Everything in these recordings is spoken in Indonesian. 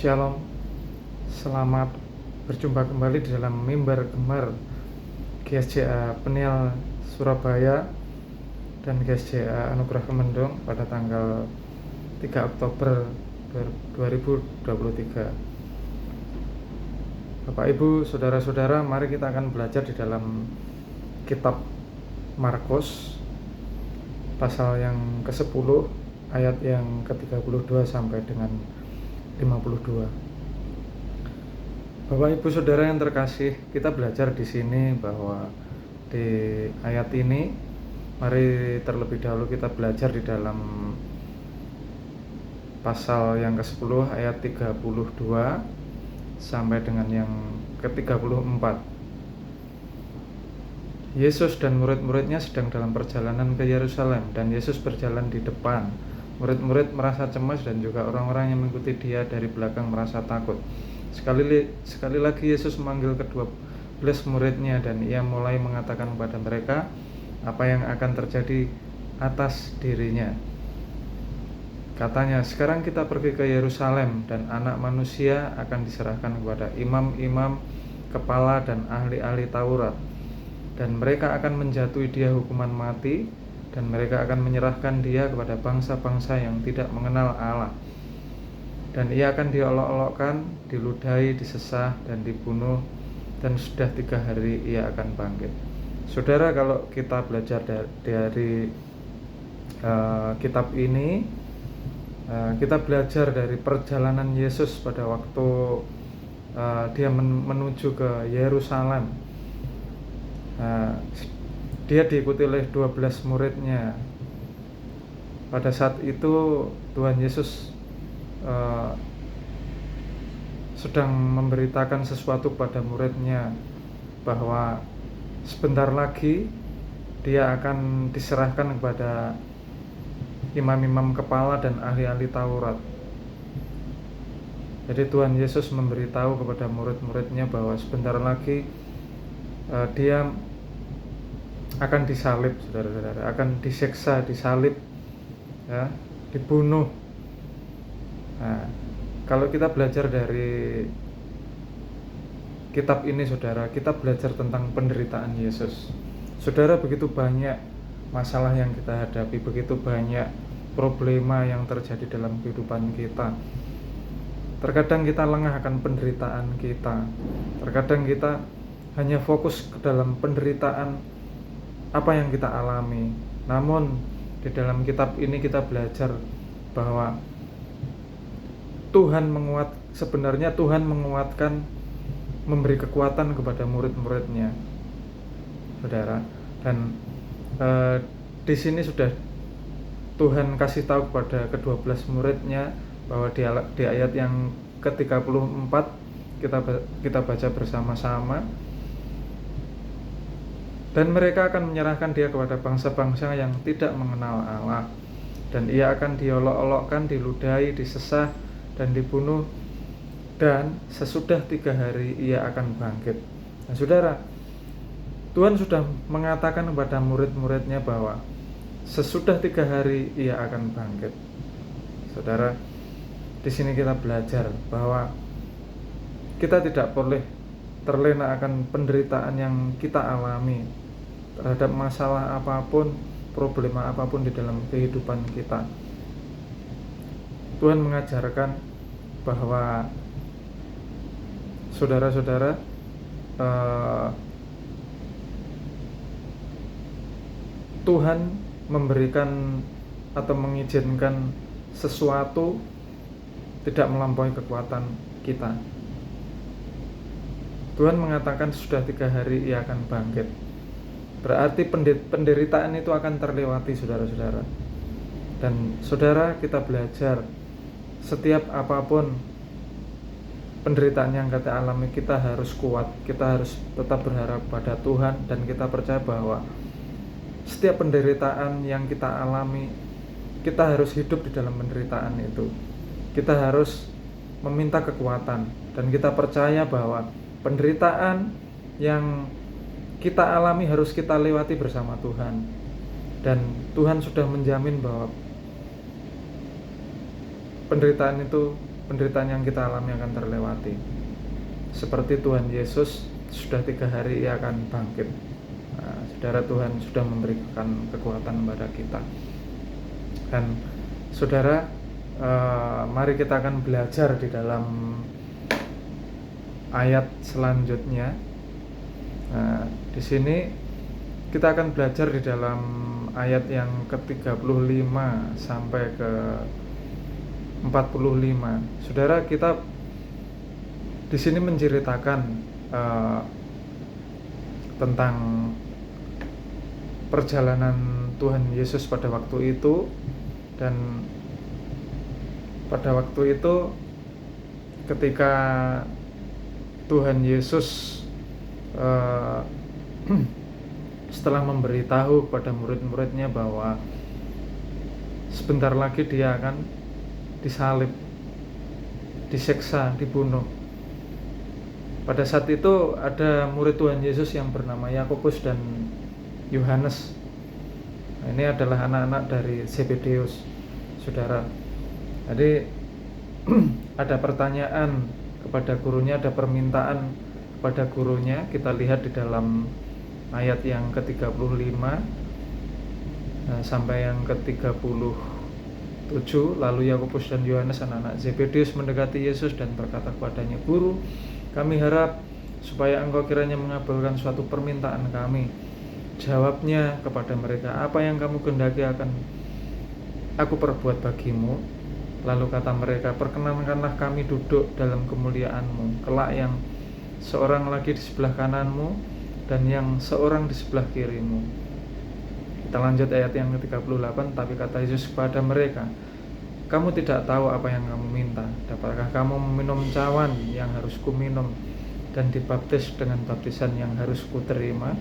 Shalom, selamat berjumpa kembali di dalam mimbar Gemar GSJA Peniel Surabaya dan GSJA Anugerah Kemendung pada tanggal 3 Oktober 2023. Bapak Ibu, Saudara-saudara, mari kita akan belajar di dalam kitab Markus pasal yang ke-10 ayat yang ke-32 sampai dengan 52. Bapak Ibu Saudara yang terkasih, kita belajar di sini bahwa di ayat ini mari terlebih dahulu kita belajar di dalam pasal yang ke-10 ayat 32 sampai dengan yang ke-34. Yesus dan murid-muridnya sedang dalam perjalanan ke Yerusalem, dan Yesus berjalan di depan. Murid-murid merasa cemas dan juga orang-orang yang mengikuti dia dari belakang merasa takut. Sekali lagi Yesus memanggil ke-12 muridnya, dan ia mulai mengatakan kepada mereka apa yang akan terjadi atas dirinya. Katanya, sekarang kita pergi ke Yerusalem, dan Anak Manusia akan diserahkan kepada imam-imam, kepala dan ahli-ahli Taurat, dan mereka akan menjatuhi dia hukuman mati, dan mereka akan menyerahkan dia kepada bangsa-bangsa yang tidak mengenal Allah, dan ia akan diolok-olokkan, diludahi, disesah, dan dibunuh, dan sudah 3 hari ia akan bangkit. Saudara, kalau kita belajar dari kitab ini, kita belajar dari perjalanan Yesus pada waktu dia menuju ke Yerusalem. Dia diikuti oleh 12 muridnya. Pada saat itu Tuhan Yesus sedang memberitakan sesuatu pada muridnya, bahwa sebentar lagi dia akan diserahkan kepada imam-imam kepala dan ahli-ahli Taurat. Jadi Tuhan Yesus memberitahu kepada murid-muridnya bahwa sebentar lagi dia akan disalib, saudara-saudara, akan disiksa, disalib, ya, dibunuh. Nah, kalau kita belajar dari kitab ini, saudara, kita belajar tentang penderitaan Yesus. Saudara, begitu banyak masalah yang kita hadapi, begitu banyak problema yang terjadi dalam kehidupan kita. Terkadang kita lengah akan penderitaan kita. Terkadang kita hanya fokus ke dalam penderitaan apa yang kita alami. Namun di dalam kitab ini kita belajar bahwa sebenarnya Tuhan menguatkan, memberi kekuatan kepada murid-muridnya, saudara. Dan di sini sudah Tuhan kasih tahu kepada ke-12 muridnya bahwa di ayat yang ke-34 kita baca bersama-sama, dan mereka akan menyerahkan dia kepada bangsa-bangsa yang tidak mengenal Allah, dan ia akan diolok-olokkan, diludahi, disesah, dan dibunuh, dan sesudah 3 hari ia akan bangkit. Nah, saudara, Tuhan sudah mengatakan kepada murid-muridnya bahwa sesudah 3 hari ia akan bangkit. Saudara, di sini kita belajar bahwa kita tidak boleh terlena akan penderitaan yang kita alami terhadap masalah apapun, problema apapun di dalam kehidupan kita. Tuhan mengajarkan bahwa saudara-saudara, Tuhan memberikan atau mengizinkan sesuatu tidak melampaui kekuatan kita. Tuhan mengatakan sudah 3 hari ia akan bangkit. Berarti penderitaan itu akan terlewati, saudara-saudara. Dan saudara, kita belajar setiap apapun penderitaan yang kita alami, kita harus kuat, kita harus tetap berharap pada Tuhan, dan kita percaya bahwa setiap penderitaan yang kita alami, kita harus hidup di dalam penderitaan itu. Kita harus meminta kekuatan, dan kita percaya bahwa penderitaan yang kita alami harus kita lewati bersama Tuhan. Dan Tuhan sudah menjamin bahwa penderitaan itu penderitaan yang kita alami akan terlewati. Seperti Tuhan Yesus, sudah 3 hari Ia akan bangkit. Nah, saudara, Tuhan sudah memberikan kekuatan kepada kita. Dan saudara, mari kita akan belajar di dalam ayat selanjutnya. Nah, di sini kita akan belajar di dalam ayat yang ke-35 sampai ke 45. Saudara, kita di sini menceritakan tentang perjalanan Tuhan Yesus pada waktu itu. Dan pada waktu itu ketika Tuhan Yesus setelah memberitahu kepada murid-muridnya bahwa sebentar lagi Dia akan disalib, disiksa, dibunuh. Pada saat itu ada murid Tuhan Yesus yang bernama Yakobus dan Yohanes. Nah, ini adalah anak-anak dari Zebedeus, saudara. Jadi ada pertanyaan kepada gurunya, ada permintaan kepada gurunya. Kita lihat di dalam ayat yang ke-35 sampai yang ke-37. Lalu Yakobus dan Yohanes anak-anak Zebedeus mendekati Yesus dan berkata kepadanya, "Guru, kami harap supaya Engkau kiranya mengabulkan suatu permintaan kami." Jawabnya kepada mereka, "Apa yang kamu kehendaki akan aku perbuat bagimu?" Lalu kata mereka, "Perkenankanlah kami duduk dalam kemuliaan-Mu, kelak yang seorang lagi di sebelah kanan-Mu dan yang seorang di sebelah kiri-Mu." Kita lanjut ayat yang ke-38. Tapi kata Yesus kepada mereka, "Kamu tidak tahu apa yang kamu minta. Dapatkah kamu meminum cawan yang harus kuminum dan dibaptis dengan baptisan yang harus kuterima?"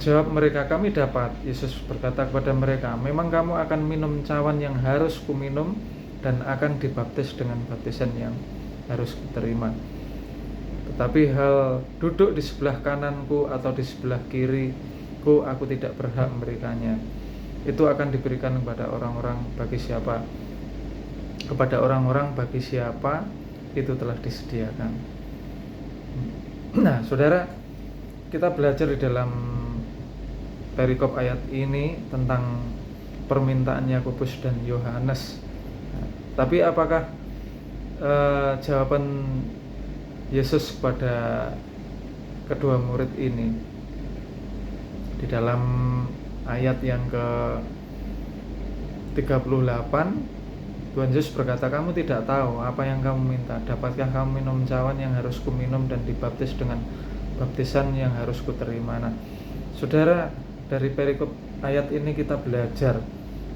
Jawab mereka, "Kami dapat." Yesus berkata kepada mereka, "Memang kamu akan minum cawan yang harus kuminum dan akan dibaptis dengan baptisan yang harus kuterima. Tetapi hal duduk di sebelah kananku atau di sebelah kiriku, aku tidak berhak memberikannya. Itu akan diberikan kepada orang-orang bagi siapa itu telah disediakan." Nah, saudara, kita belajar di dalam perikop ayat ini tentang permintaan Yakobus dan Yohanes. Tapi apakah jawaban Yesus kepada kedua murid ini? Di dalam ayat yang ke-38, Tuhan Yesus berkata, "Kamu tidak tahu apa yang kamu minta. Dapatkah kamu minum cawan yang harus kuminum dan dibaptis dengan baptisan yang harus kuterima?" Nah, saudara, dari perikop ayat ini kita belajar,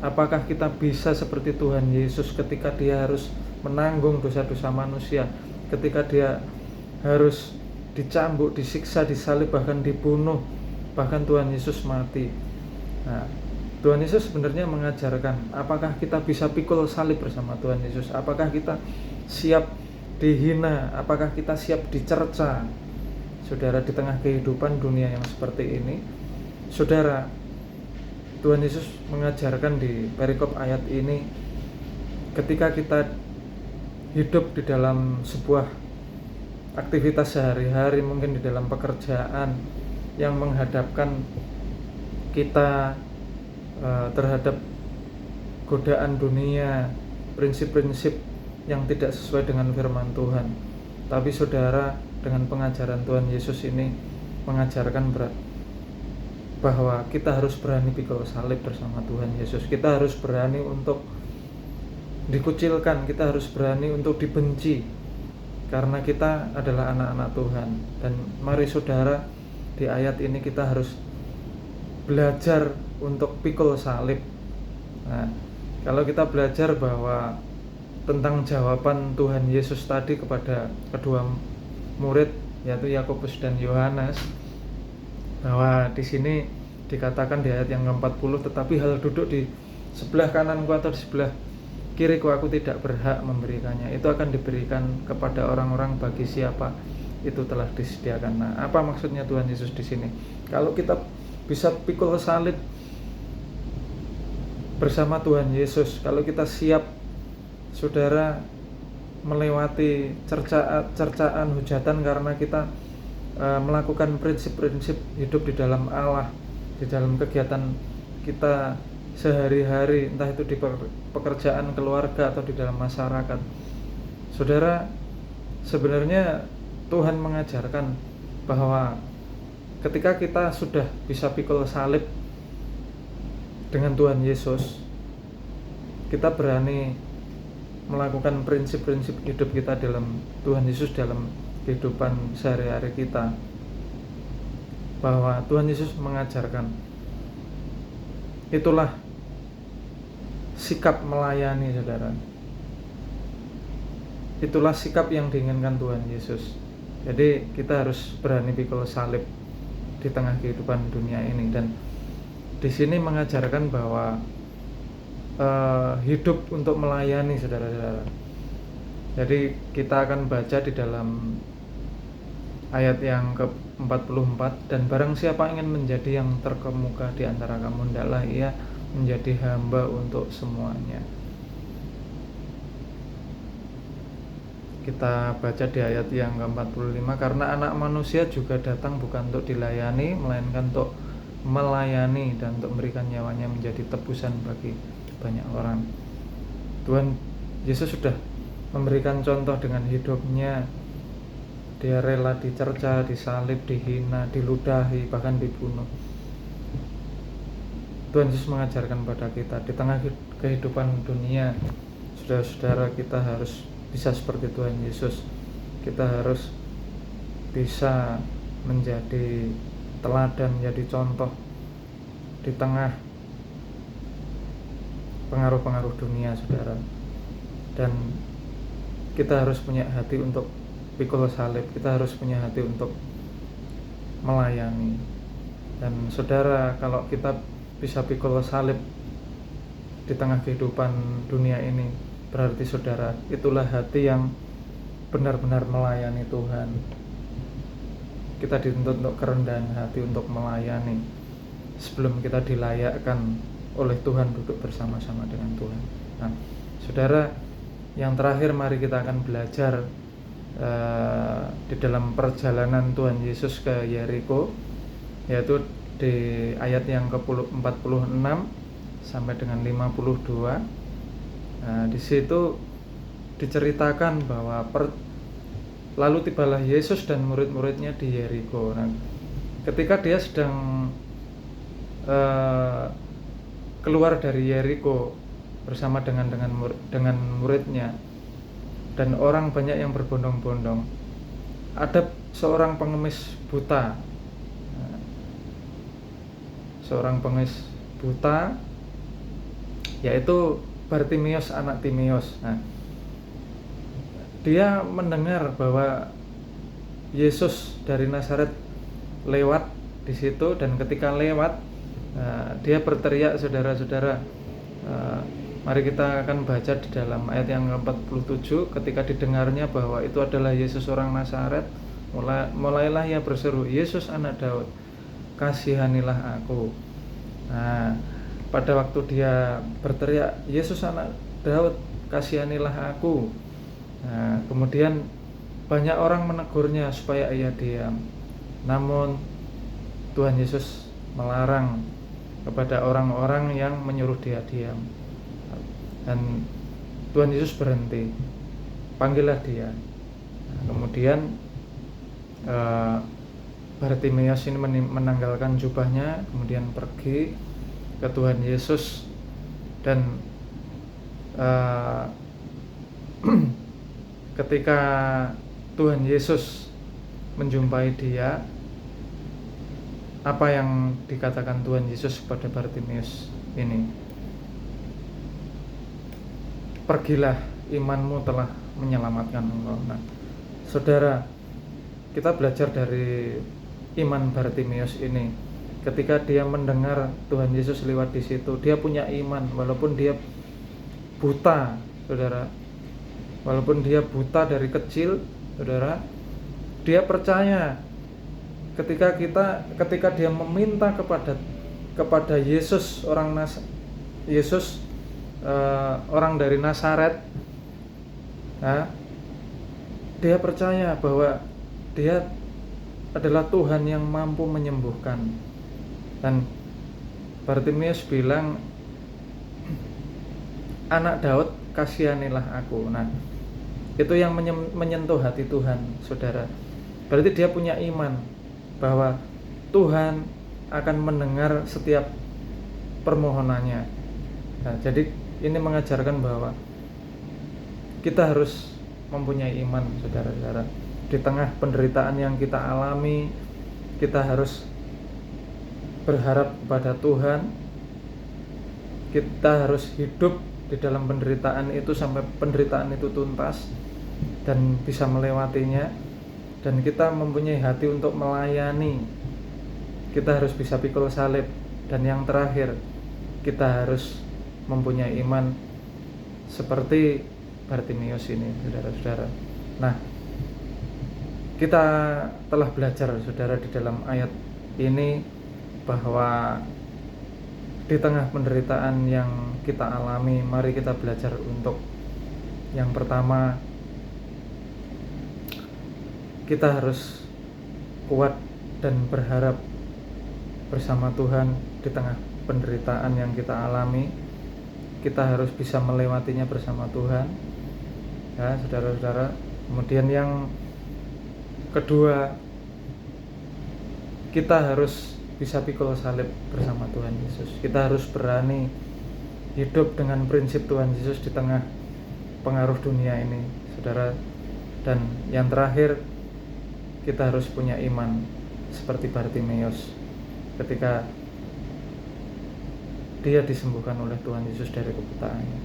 apakah kita bisa seperti Tuhan Yesus ketika Dia harus menanggung dosa-dosa manusia, ketika Dia harus dicambuk, disiksa, disalib, bahkan dibunuh, bahkan Tuhan Yesus mati. Nah, Tuhan Yesus sebenarnya mengajarkan, apakah kita bisa pikul salib bersama Tuhan Yesus? Apakah kita siap dihina? Apakah kita siap dicerca? Saudara, di tengah kehidupan dunia yang seperti ini, saudara, Tuhan Yesus mengajarkan di perikop ayat ini, ketika kita hidup di dalam sebuah aktivitas sehari-hari, mungkin di dalam pekerjaan yang menghadapkan kita terhadap godaan dunia, prinsip-prinsip yang tidak sesuai dengan firman Tuhan. Tapi saudara, dengan pengajaran Tuhan Yesus ini mengajarkan bahwa kita harus berani pikul salib bersama Tuhan Yesus. Kita harus berani untuk dikucilkan, kita harus berani untuk dibenci, karena kita adalah anak-anak Tuhan. Dan mari saudara, di ayat ini kita harus belajar untuk pikul salib. Nah, kalau kita belajar bahwa tentang jawaban Tuhan Yesus tadi kepada kedua murid, yaitu Yakobus dan Yohanes, bahwa di sini dikatakan di ayat yang ke-40, "Tetapi hal duduk di sebelah kananku atau di sebelah kiriku, aku tidak berhak memberikannya. Itu akan diberikan kepada orang-orang bagi siapa itu telah disediakan." Nah, apa maksudnya Tuhan Yesus di sini? Kalau kita bisa pikul salib bersama Tuhan Yesus, kalau kita siap saudara melewati cercaan hujatan karena kita melakukan prinsip-prinsip hidup di dalam Allah, di dalam kegiatan kita sehari-hari, entah itu di pekerjaan keluarga atau di dalam masyarakat. Saudara, sebenarnya Tuhan mengajarkan bahwa ketika kita sudah bisa pikul salib dengan Tuhan Yesus, kita berani melakukan prinsip-prinsip hidup kita dalam Tuhan Yesus dalam kehidupan sehari-hari kita. Bahwa Tuhan Yesus mengajarkan, itulah sikap melayani, saudara. Itulah sikap yang diinginkan Tuhan Yesus. Jadi kita harus berani pikul salib di tengah kehidupan dunia ini. Dan di sini mengajarkan bahwa hidup untuk melayani, saudara-saudara. Jadi kita akan baca di dalam ayat yang ke-44, dan barang siapa ingin menjadi yang terkemuka di antara kamu, hendaklah ia menjadi hamba untuk semuanya. Kita baca di ayat yang ke-45, karena anak manusia juga datang bukan untuk dilayani, melainkan untuk melayani dan untuk memberikan nyawanya menjadi tebusan bagi banyak orang. Tuhan Yesus sudah memberikan contoh dengan hidupnya. Dia rela dicerca, disalib, dihina, diludahi, bahkan dibunuh. Tuhan Yesus mengajarkan pada kita di tengah kehidupan dunia, saudara-saudara, kita harus bisa seperti Tuhan Yesus. Kita harus bisa menjadi teladan, menjadi contoh di tengah pengaruh-pengaruh dunia, saudara. Dan kita harus punya hati untuk pikul salib, kita harus punya hati untuk melayani. Dan saudara, kalau kita bisa pikul salib di tengah kehidupan dunia ini, berarti saudara, itulah hati yang benar-benar melayani Tuhan. Kita dituntut untuk kerendahan hati untuk melayani sebelum kita dilayakkan oleh Tuhan duduk bersama-sama dengan Tuhan. Nah, saudara, yang terakhir mari kita akan belajar di dalam perjalanan Tuhan Yesus ke Yeriko, yaitu di ayat yang ke-46 sampai dengan 52. Nah, di situ diceritakan bahwa lalu tibalah Yesus dan murid-muridnya di Yeriko. Nah, ketika dia sedang keluar dari Yeriko bersama dengan muridnya, dan orang banyak yang berbondong-bondong, ada seorang pengemis buta. Seorang pengemis buta, yaitu Bartimeus anak Timeus. Nah, dia mendengar bahwa Yesus dari Nazaret lewat di situ, dan ketika lewat dia berteriak, saudara-saudara. Mari kita akan baca di dalam ayat yang ke-47. Ketika didengarnya bahwa itu adalah Yesus orang Nazaret, mulailah ia berseru, Yesus anak Daud, kasihanilah aku. Nah, pada waktu dia berteriak, Yesus anak Daud, kasihanilah aku, nah, kemudian banyak orang menegurnya supaya ia diam. Namun Tuhan Yesus melarang kepada orang-orang yang menyuruh dia diam. Dan Tuhan Yesus berhenti, panggillah dia. Nah, kemudian Bartimeus ini menanggalkan jubahnya, kemudian pergi ke Tuhan Yesus. Dan ketika Tuhan Yesus menjumpai dia, apa yang dikatakan Tuhan Yesus kepada Bartimeus ini? Pergilah, imanmu telah menyelamatkan engkau. Nah, saudara, kita belajar dari iman Bartimeus ini. Ketika dia mendengar Tuhan Yesus lewat di situ, dia punya iman walaupun dia buta, saudara. Walaupun dia buta dari kecil, saudara, dia percaya ketika dia meminta kepada Yesus orang dari Nazaret, Nah, dia percaya bahwa dia adalah Tuhan yang mampu menyembuhkan. Dan Bartimeus bilang, anak Daud, kasihanilah aku. Nah, itu yang menyentuh hati Tuhan, saudara. Berarti dia punya iman bahwa Tuhan akan mendengar setiap permohonannya. Nah, jadi ini mengajarkan bahwa kita harus mempunyai iman, saudara-saudara. Di tengah penderitaan yang kita alami, kita harus berharap kepada Tuhan. Kita harus hidup di dalam penderitaan itu sampai penderitaan itu tuntas dan bisa melewatinya. Dan kita mempunyai hati untuk melayani. Kita harus bisa pikul salib. Dan yang terakhir, kita harus mempunyai iman seperti Bartimeus ini, saudara-saudara. Nah, kita telah belajar, saudara, di dalam ayat ini bahwa di tengah penderitaan yang kita alami, mari kita belajar untuk yang pertama, kita harus kuat dan berharap bersama Tuhan di tengah penderitaan yang kita alami. Kita harus bisa melewatinya bersama Tuhan, ya, saudara-saudara. Kemudian yang kedua, kita harus bisa pikul salib bersama Tuhan Yesus. Kita harus berani hidup dengan prinsip Tuhan Yesus di tengah pengaruh dunia ini, saudara. Dan yang terakhir, kita harus punya iman seperti Bartimeus ketika dia disembuhkan oleh Tuhan Yesus dari kebutaannya.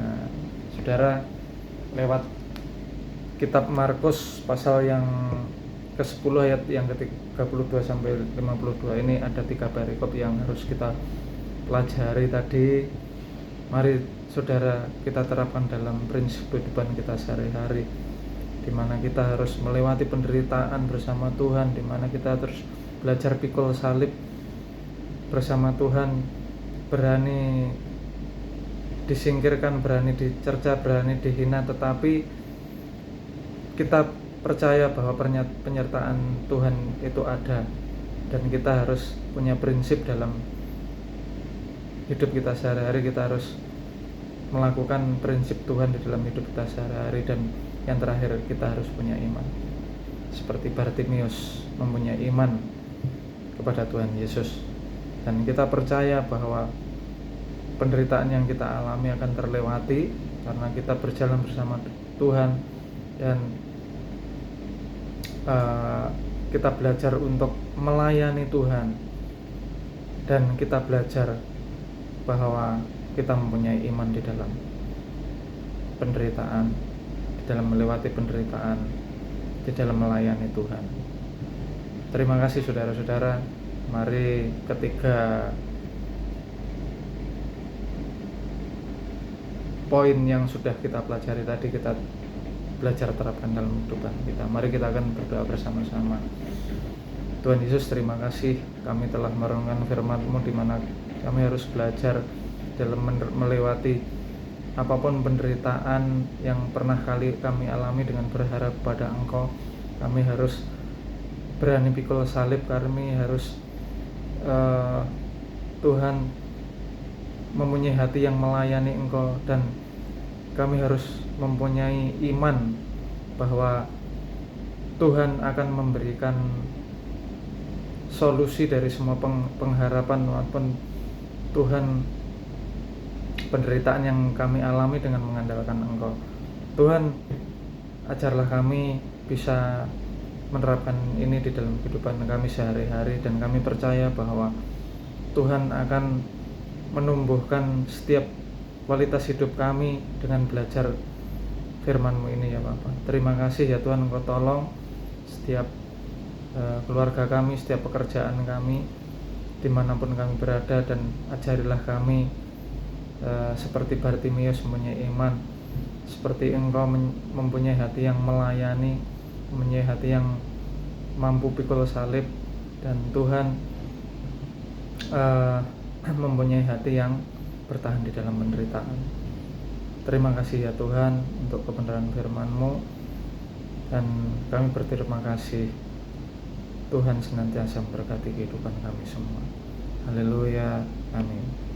Nah, saudara, lewat kitab Markus pasal yang ke-10 ayat yang ke-32 sampai 52 ini ada 3 perikop yang harus kita pelajari tadi. Mari saudara, kita terapkan dalam prinsip kehidupan kita sehari-hari, di mana kita harus melewati penderitaan bersama Tuhan, di mana kita terus belajar pikul salib bersama Tuhan, berani disingkirkan, berani dicerca, berani dihina, tetapi kita percaya bahwa penyertaan Tuhan itu ada. Dan kita harus punya prinsip dalam hidup kita sehari-hari. Kita harus melakukan prinsip Tuhan di dalam hidup kita sehari-hari. Dan yang terakhir, kita harus punya iman seperti Bartimeus mempunyai iman kepada Tuhan Yesus. Dan kita percaya bahwa penderitaan yang kita alami akan terlewati karena kita berjalan bersama Tuhan. Dan kita belajar untuk melayani Tuhan. Dan kita belajar bahwa kita mempunyai iman di dalam penderitaan, di dalam melewati penderitaan, di dalam melayani Tuhan. Terima kasih, saudara-saudara. Mari ketiga poin yang sudah kita pelajari tadi kita belajar terapkan dalam kehidupan kita. Mari kita akan berdoa bersama-sama. Tuhan Yesus, terima kasih kami telah merenungkan firman-Mu, di mana kami harus belajar dalam melewati apapun penderitaan yang pernah kali kami alami dengan berharap pada Engkau. Kami harus berani pikul salib, kami harus Tuhan mempunyai hati yang melayani Engkau, dan kami harus mempunyai iman bahwa Tuhan akan memberikan solusi dari semua pengharapan maupun Tuhan penderitaan yang kami alami dengan mengandalkan Engkau. Tuhan, ajarlah kami bisa menerapkan ini di dalam kehidupan kami sehari-hari, dan kami percaya bahwa Tuhan akan menumbuhkan setiap kualitas hidup kami dengan belajar firman-Mu ini, ya Bapa. Terima kasih ya Tuhan, Engkau tolong setiap keluarga kami, setiap pekerjaan kami, dimanapun kami berada, dan ajarilah kami seperti Bartimeus mempunyai iman, seperti Engkau mempunyai hati yang melayani, mempunyai hati yang mampu pikul salib, dan Tuhan mempunyai hati yang bertahan di dalam penderitaan. Terima kasih ya Tuhan untuk kebenaran firman-Mu, dan kami berterima kasih. Tuhan senantiasa memberkati kehidupan kami semua. Haleluya, amin.